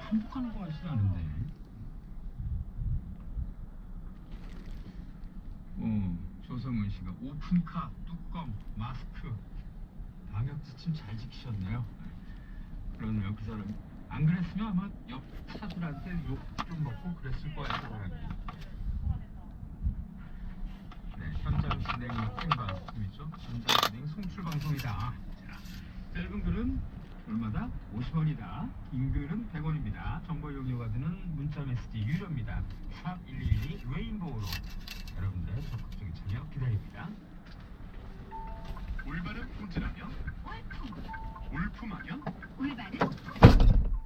한복하는 거 같지도 않은데. 조성은 씨가 오픈카, 뚜껑, 마스크, 방역 지침 잘 지키셨네요. 그러네요, 그 사람. 안 그랬으면 아마 옆 차들한테 욕 좀 먹고 그랬을 거예요, 사람이. 네, 현장 진행 생방송이죠. 현장 진행 송출 방송이다. 자, 짧은 글은 얼마다? 50원이다. 긴 글은 100원입니다. 정보 이용료가 드는 문자 메시지 유료입니다. 샵 1212 레인보우로 여러분들의 적극적인 참여 기다립니다. 올바른 품질하면 올품하면 올바른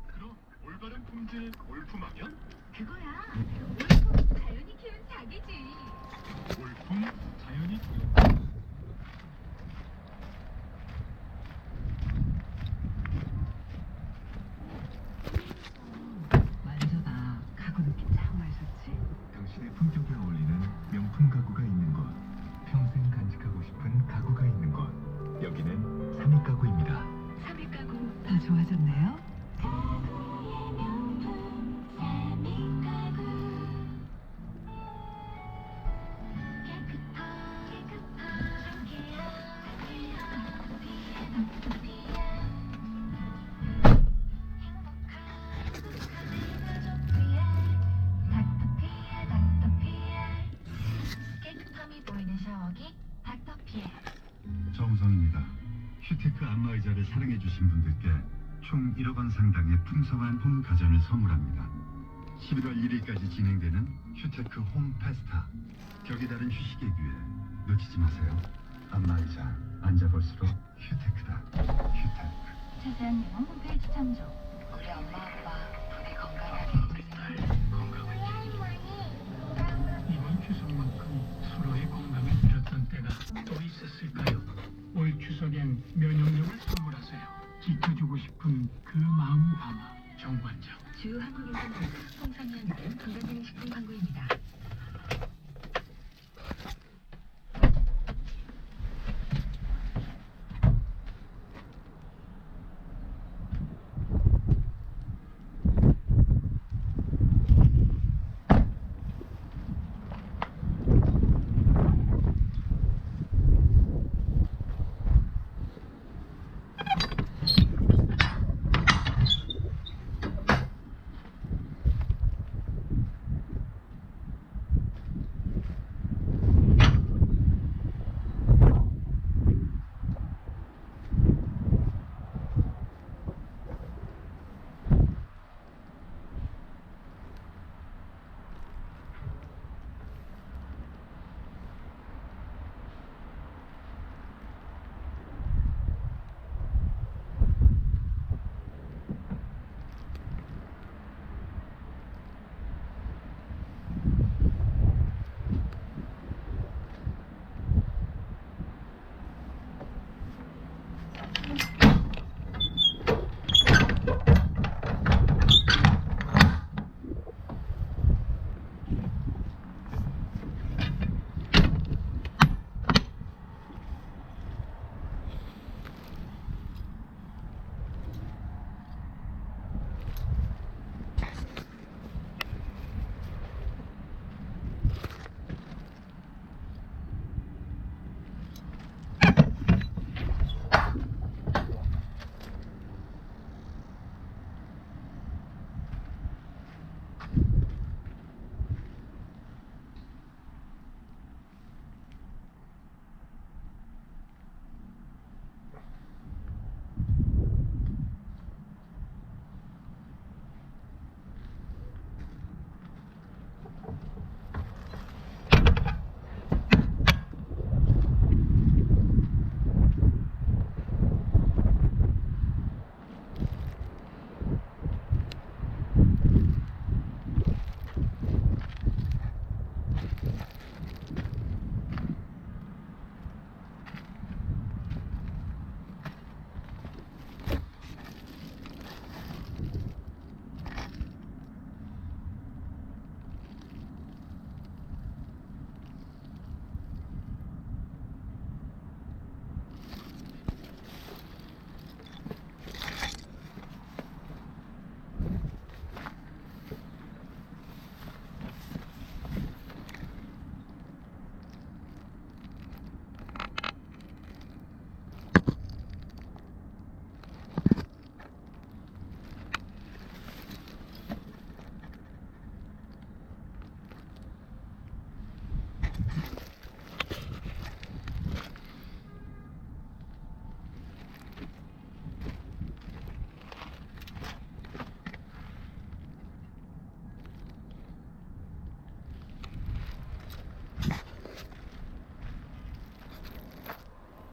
그럼 올바른 품질 올품하면 그거야. 올품 자연이 키운 닭이지. 올품 자연이 키운 완전아, 가구 느낌 정말 좋지. 당신의 품격에 어울리는 명품 가구가 있는 곳, 평생 간직하고 싶은 가구가 있는 곳, 여기는 삼익 가구입니다. 삼익 가구 더 좋아졌네요. 깨끗함이 보이는 샤워기 닥터피엘. 정성입니다. 휴테크 안마의자를 사랑해주신 분들께 총 1억 원 상당의 풍성한 홈 가전을 선물합니다. 11월 1일까지 진행되는 휴테크 홈 페스타. 격이 다른 휴식의 기회 놓치지 마세요. 안마의자 앉아볼수록 휴테크다. 휴테크. 자세한 내용 홈페이지 참조. 우리 엄마 아빠 부디 건강하게 이번 추석만큼 서로의 건강을 빌었던 때가 또 있었을까요? 올 추석엔 면역력을 선물하세요. 지켜주고 싶은 그 마음 담아 정관장. 주 한국인dân 홍삼이 아니는 건강기능식품 광고입니다.